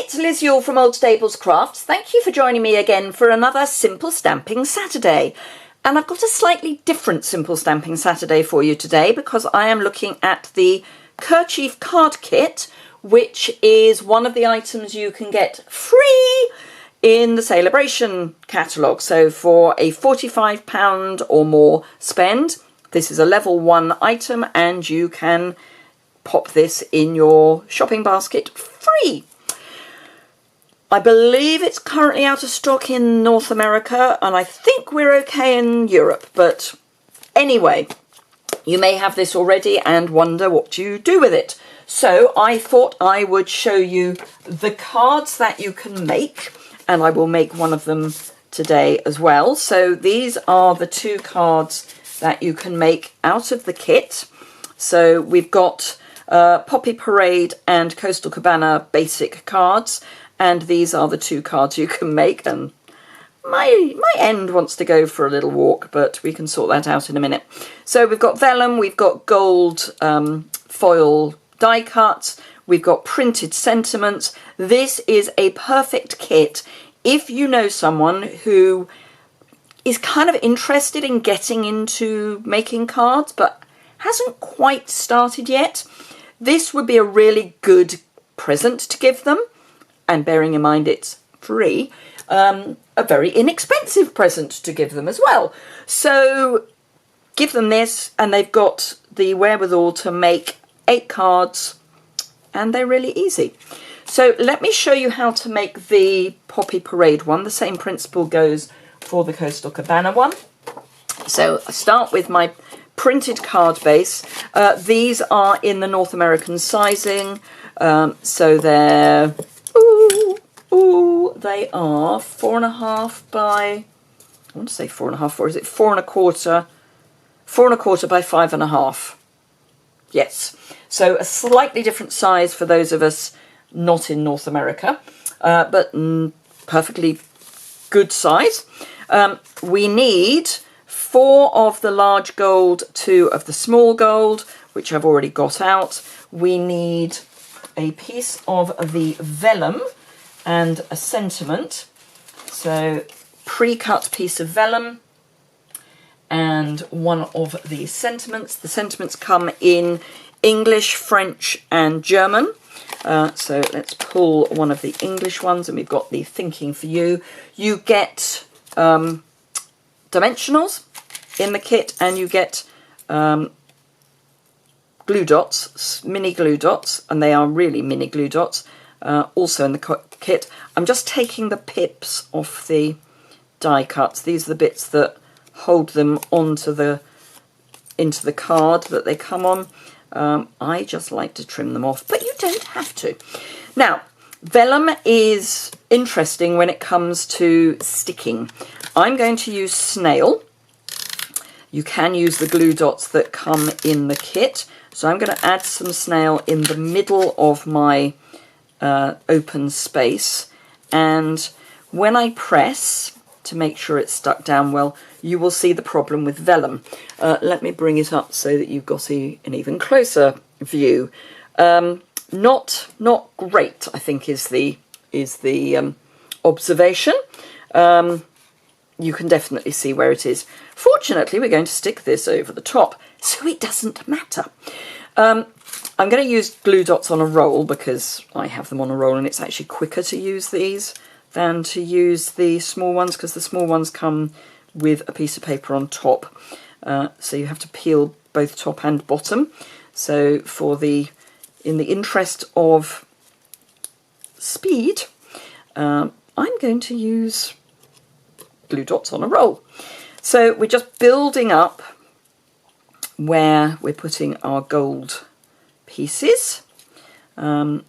It's Liz Yuille from Old Stables Crafts. Thank you for joining me again for another Simple Stamping Saturday. And I've got a slightly different Simple Stamping Saturday for you today because I am looking at the Kerchief card kit, which is one of the items you can get free in the sale-a-bration catalogue. So for a £45 or more spend, this is a level 1 item and you can pop this in your shopping basket free. I believe it's currently out of stock in North America and I think we're okay in Europe, but anyway, you may have this already and wonder what you do with it. So I thought I would show you the cards that you can make, and I will make one of them today as well. So these are the 2 cards that you can make out of the kit. So we've got Poppy Parade and Coastal Cabana basic cards, and these are the 2 cards you can make. And my end wants to go for a little walk, but we can sort that out in a minute. So we've got vellum, we've got gold foil die cuts, we've got printed sentiments. This is a perfect kit if you know someone who is kind of interested in getting into making cards but hasn't quite started yet. This would be a really good present to give them, and bearing in mind it's free, a very inexpensive present to give them as well. So give them this and they've got the wherewithal to make 8 cards, and they're really easy. So let me show you how to make the Poppy Parade one. The same principle goes for the Coastal Cabana one. So I start with my printed card base. These are in the North American sizing, so they're they are 4.5 by, I want to say 4.5, or is it 4.25? 4.25 by 5.5. Yes, so a slightly different size for those of us not in North America, but perfectly good size. We need 4 of the large gold, 2 of the small gold, which I've already got out. We need a piece of the vellum and a sentiment. So pre-cut piece of vellum and one of the sentiments. The sentiments come in English, French and German. So let's pull one of the English ones, and we've got the Thinking for You. You get dimensionals in the kit, and you get glue dots, mini glue dots, and they are really mini glue dots, also in the kit. I'm just taking the pips off the die cuts. These are the bits that hold them into the card that they come on. I just like to trim them off, but you don't have to. Now, vellum is interesting when it comes to sticking. I'm going to use snail. You can use the glue dots that come in the kit. So I'm going to add some snail in the middle of my open space. And when I press to make sure it's stuck down well, you will see the problem with vellum. Let me bring it up so that you've got an even closer view. Not great, I think, is the observation. You can definitely see where it is. Fortunately, we're going to stick this over the top, so it doesn't matter. I'm going to use glue dots on a roll because I have them on a roll, and it's actually quicker to use these than to use the small ones, because the small ones come with a piece of paper on top. So you have to peel both top and bottom. So in the interest of speed, I'm going to use glue dots on a roll. So we're just building up where we're putting our gold pieces. And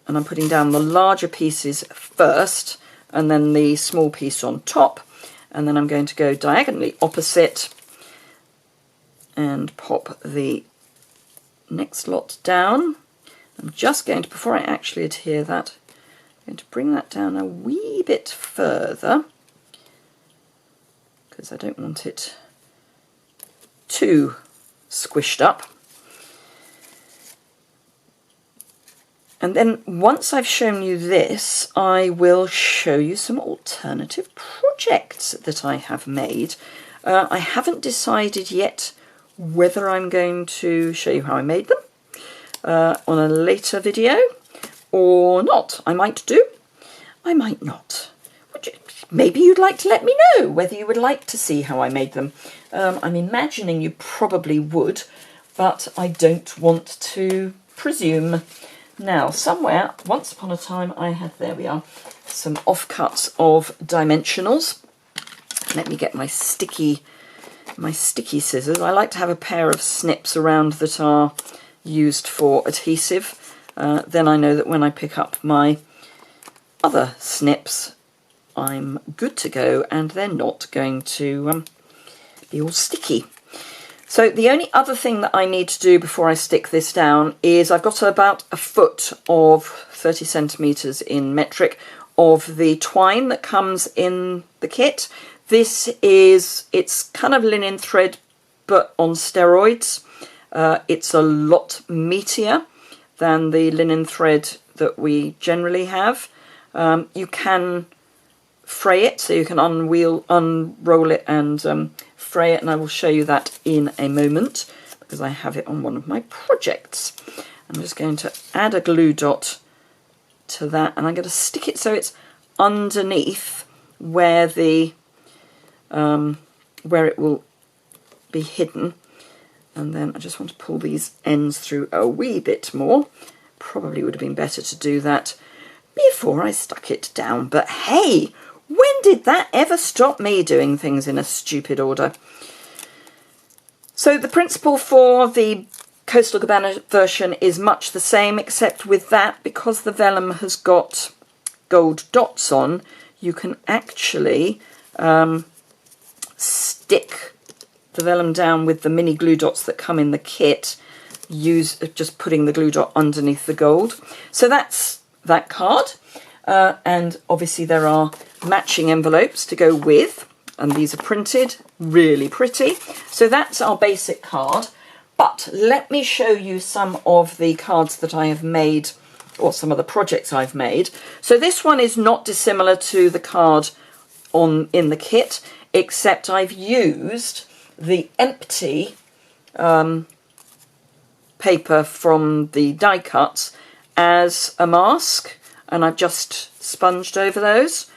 I'm putting down the larger pieces first and then the small piece on top. And then I'm going to go diagonally opposite and pop the next lot down. I'm just going to, before I actually adhere that, I'm going to bring that down a wee bit further because I don't want it too squished up. And then once I've shown you this, I will show you some alternative projects that I have made. I haven't decided yet whether I'm going to show you how I made them on a later video or not. I might do, I might not. Maybe you'd like to let me know whether you would like to see how I made them. I'm imagining you probably would, but I don't want to presume. Now, somewhere, once upon a time, I had, there we are, some offcuts of dimensionals. Let me get my sticky scissors. I like to have a pair of snips around that are used for adhesive. Then I know that when I pick up my other snips, I'm good to go and they're not going to be all sticky. So the only other thing that I need to do before I stick this down is I've got about a foot of 30 centimetres in metric of the twine that comes in the kit. This is, it's kind of linen thread but on steroids. It's a lot meatier than the linen thread that we generally have. You can fray it, so you can unroll it and fray it, and I will show you that in a moment because I have it on one of my projects. I'm just going to add a glue dot to that, and I'm going to stick it so it's underneath where the where it will be hidden. And then I just want to pull these ends through a wee bit more. Probably would have been better to do that before I stuck it down, but hey, when did that ever stop me doing things in a stupid order? So the principle for the Coastal Cabana version is much the same, except with that, because the vellum has got gold dots on, you can actually stick the vellum down with the mini glue dots that come in the kit, just putting the glue dot underneath the gold. So that's that card. And obviously there are matching envelopes to go with, and these are printed, really pretty. So that's our basic card, but let me show you some of the cards that I have made, or some of the projects I've made. So this one is not dissimilar to the card in the kit, except I've used the empty paper from the die cuts as a mask, and I've just sponged over those.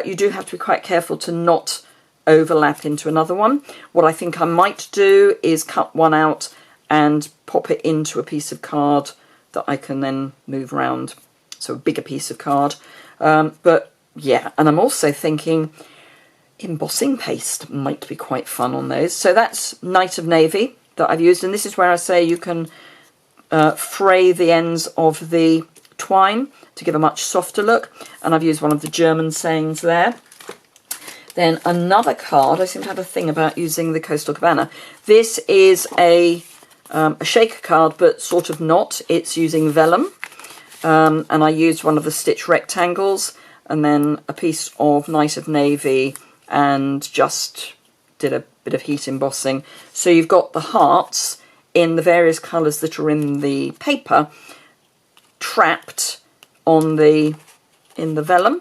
You do have to be quite careful to not overlap into another one. What I think I might do is cut one out and pop it into a piece of card that I can then move around, so a bigger piece of card. But yeah, and I'm also thinking embossing paste might be quite fun on those. So that's Night of Navy that I've used, and this is where I say you can fray the ends of the twine to give a much softer look, and I've used one of the German sayings there. Then another card, I seem to have a thing about using the Coastal Cabana. This is a shaker card, but sort of not. It's using vellum, and I used one of the stitch rectangles and then a piece of Night of Navy and just did a bit of heat embossing. So you've got the hearts in the various colours that are in the paper trapped on in the vellum,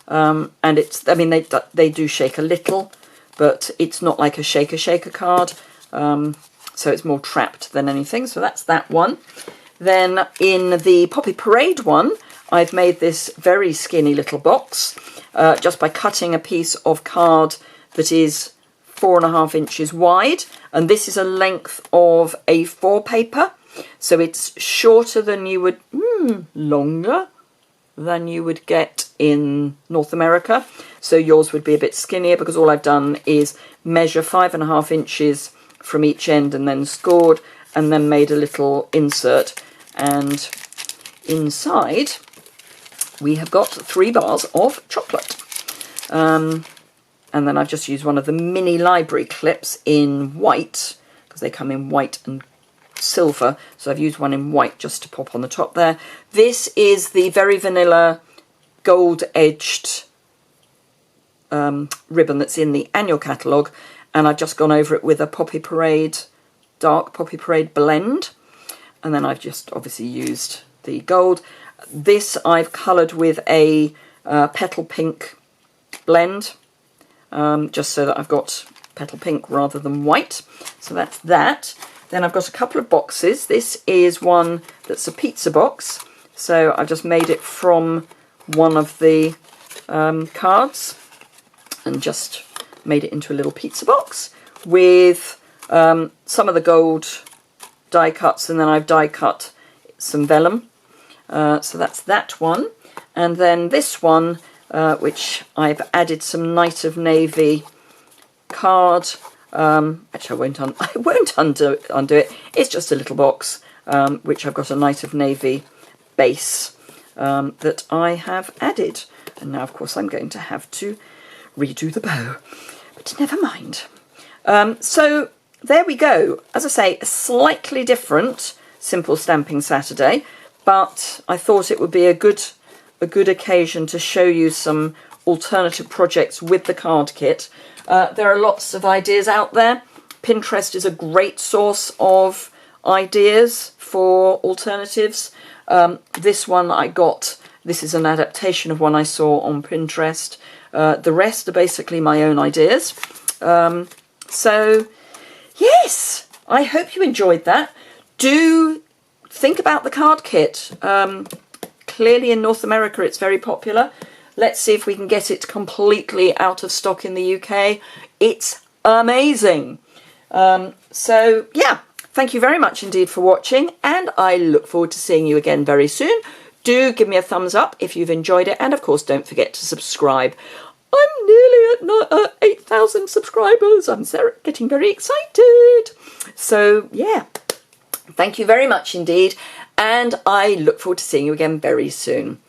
and it's, I mean, they do shake a little, but it's not like a shaker card, so it's more trapped than anything. So that's that one. Then in the Poppy Parade one, I've made this very skinny little box just by cutting a piece of card that is 4.5 inches wide, and this is a length of A4 paper, so it's shorter than you would, longer than you would get in North America. So yours would be a bit skinnier, because all I've done is measure 5.5 inches from each end and then scored, and then made a little insert, and inside we have got 3 bars of chocolate. And then I've just used one of the mini library clips in white, because they come in white and silver, so I've used one in white just to pop on the top there. This is the very vanilla gold edged ribbon that's in the annual catalogue, and I've just gone over it with a dark Poppy Parade blend, and then I've just obviously used the gold. This I've coloured with a petal pink blend, just so that I've got petal pink rather than white. So that's that. Then I've got a couple of boxes. This is one that's a pizza box. So I just made it from one of the cards and just made it into a little pizza box with some of the gold die cuts, and then I've die cut some vellum. So that's that one. And then this one, which I've added some Knight of Navy card. Actually, I won't undo it. It's just a little box, which I've got a Knight of Navy base that I have added. And now, of course, I'm going to have to redo the bow. But never mind. So there we go. As I say, a slightly different Simple Stamping Saturday, but I thought it would be a good occasion to show you some alternative projects with the card kit. There are lots of ideas out there. Pinterest is a great source of ideas for alternatives. This one I got, this is an adaptation of one I saw on Pinterest. The rest are basically my own ideas. So, yes, I hope you enjoyed that. Do think about the card kit. Clearly in North America it's very popular. Let's see if we can get it completely out of stock in the UK. It's amazing. So, yeah, thank you very much indeed for watching, and I look forward to seeing you again very soon. Do give me a thumbs up if you've enjoyed it, and of course don't forget to subscribe. I'm nearly at 8,000 subscribers. I'm getting very excited. So, yeah, thank you very much indeed, and I look forward to seeing you again very soon.